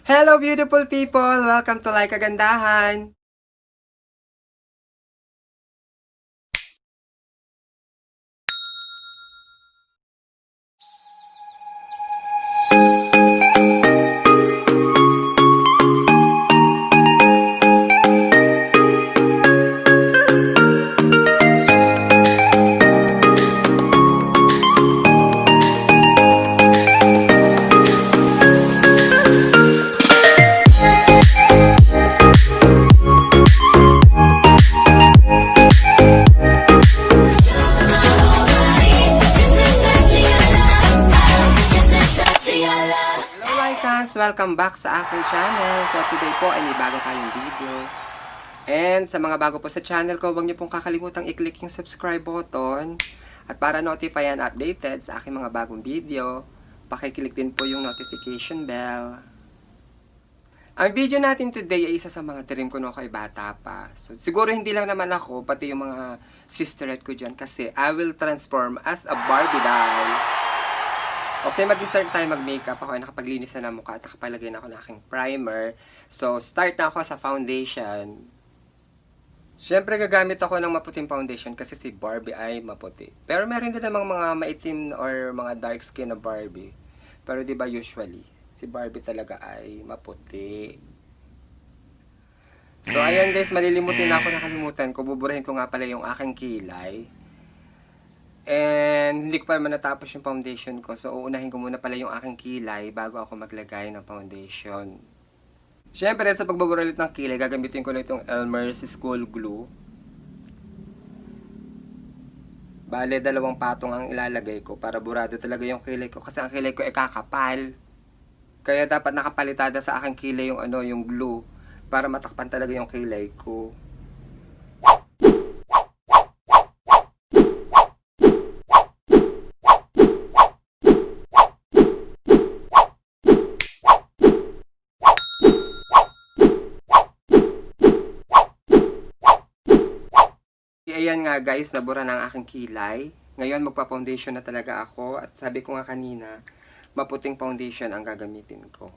Hello beautiful people! Welcome to Laika Gandahan! Hello Laikas! Welcome back sa aking channel. So today po ay may bago tayong video. And sa mga bago po sa channel ko, huwag niyo pong kakalimutang i-click yung subscribe button. At para notify and updated sa aking mga bagong video, pakiclick din po yung notification bell. Ang video natin today ay isa sa mga dream ko nung ako'y bata pa. So siguro hindi lang naman ako, pati yung mga sisterette ko dyan. Kasi I will transform as a Barbie doll. Okay, mag-start tayo mag-makeup. Ako ay nakapaglinis na ng mukha at nakapalagay na ako ng aking primer. So, start na ako sa foundation. Siyempre, gagamit ako ng maputing foundation kasi si Barbie ay maputi. Pero meron din namang mga maitim or mga dark skin na Barbie. Pero di ba usually, si Barbie talaga ay maputi. So, ayan guys, malilimutin na ako, nakalimutan ko. Buburahin ko nga pala yung aking kilay. And hindi ko pa naman natapos yung foundation ko. So, uunahin ko muna pala yung aking kilay bago ako maglagay ng foundation. Siyempre, sa pagbubura ulit ng kilay, gagamitin ko na itong Elmer's School Glue. Bale, 2 patong ang ilalagay ko para burado talaga yung kilay ko. Kasi ang kilay ko ay kakapal. Kaya dapat nakapalitada sa aking kilay yung, yung glue para matakpan talaga yung kilay ko. Ayan nga guys, nabura na ang aking kilay. Ngayon magpa-foundation na talaga ako. At sabi ko nga kanina, maputing foundation ang gagamitin ko.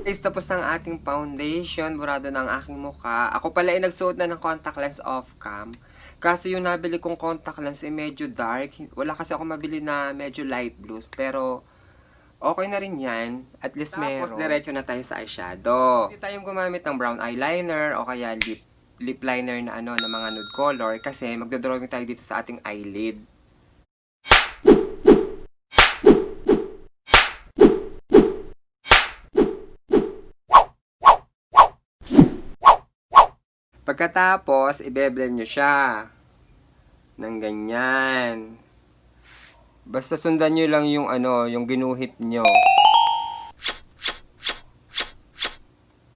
Guys, tapos na ang ating foundation. Burado na ang aking mukha. Ako pala ay nagsuot na ng contact lens off-cam. Kasi yung nabili kong contact lens ay medyo dark. Wala kasi ako mabili na medyo light blues. Pero, okay na rin yan. At least meron. Tapos, diretso na tayo sa eyeshadow. Hindi tayong gumamit ng brown eyeliner o kaya lip liner na na mga nude color. Kasi, magdodrawing tayo dito sa ating eyelid. Pagkatapos, i-blend nyo siya ng ganyan. Basta sundan nyo lang yung yung ginuhit nyo.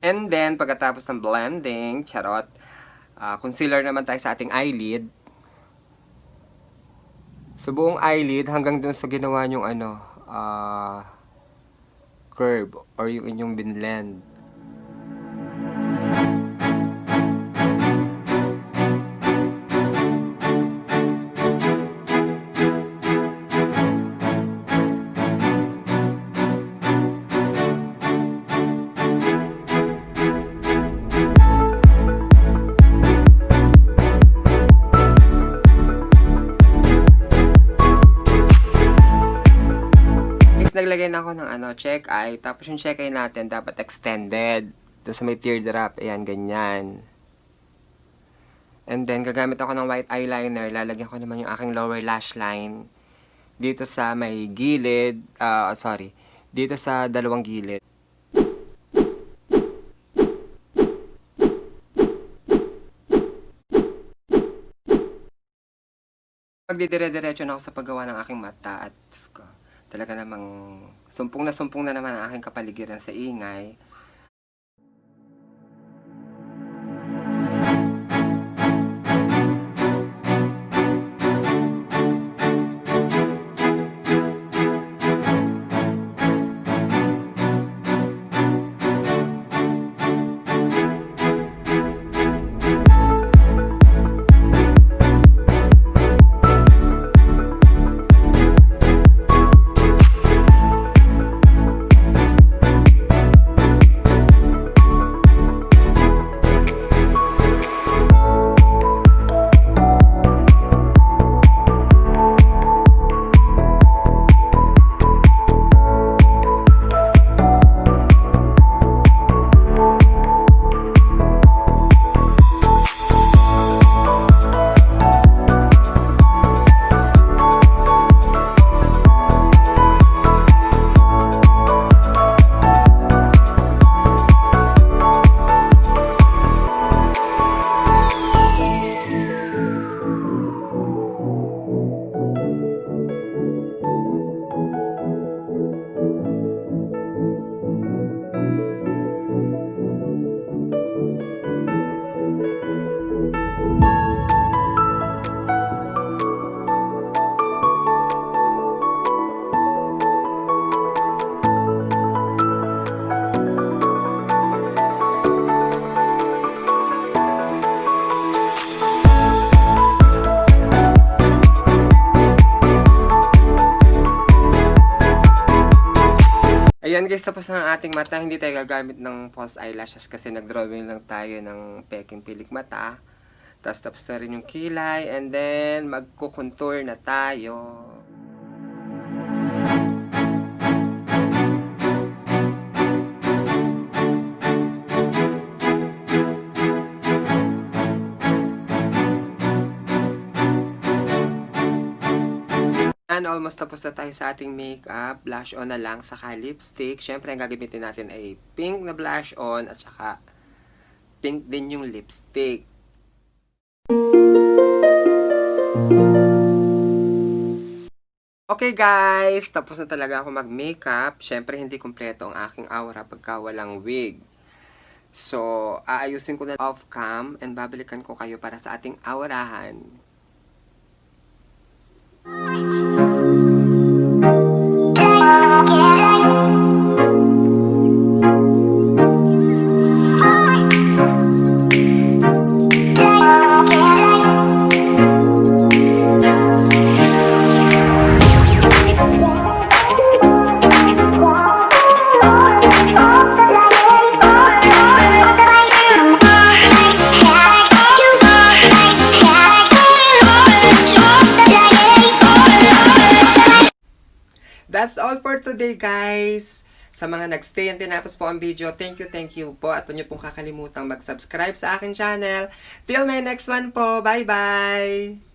And then, pagkatapos ng blending, charot, concealer naman tayo sa ating eyelid. Sa buong eyelid, hanggang dun sa ginawa nyong curve or yung inyong binlend. Naglagay na ako ng check eye. Tapos yung check eye natin dapat extended. Doon sa may teardrop. Ayan, ganyan. And then, gagamit ako ng white eyeliner. Lalagyan ko naman yung aking lower lash line. Dito sa may gilid. Dito sa 2 gilid. Magdidire-diretso na ako sa paggawa ng aking mata. At talaga namang sumpong na naman ang aking kapaligiran sa ingay. Ayan guys, tapos na ang ating mata. Hindi tayo gagamit ng false eyelashes kasi nag-drawing lang tayo ng peking pilik mata. Tapos na rin yung kilay. And then, magkukontour na tayo. And almost tapos na tayo sa ating makeup. Blush on na lang, saka lipstick. Siyempre, ang gagamitin natin ay pink na blush on at saka pink din yung lipstick. Okay guys, tapos na talaga ako mag-makeup. Siyempre, hindi kumpleto ang aking aura pagka walang wig. So, aayusin ko na off-cam and babalikan ko kayo para sa ating aurahan. That's all for today guys. Sa mga nagstay and tinapos po ang video, thank you po. At huwag niyo pong kakalimutang mag-subscribe sa aking channel. Till my next one po. Bye-bye!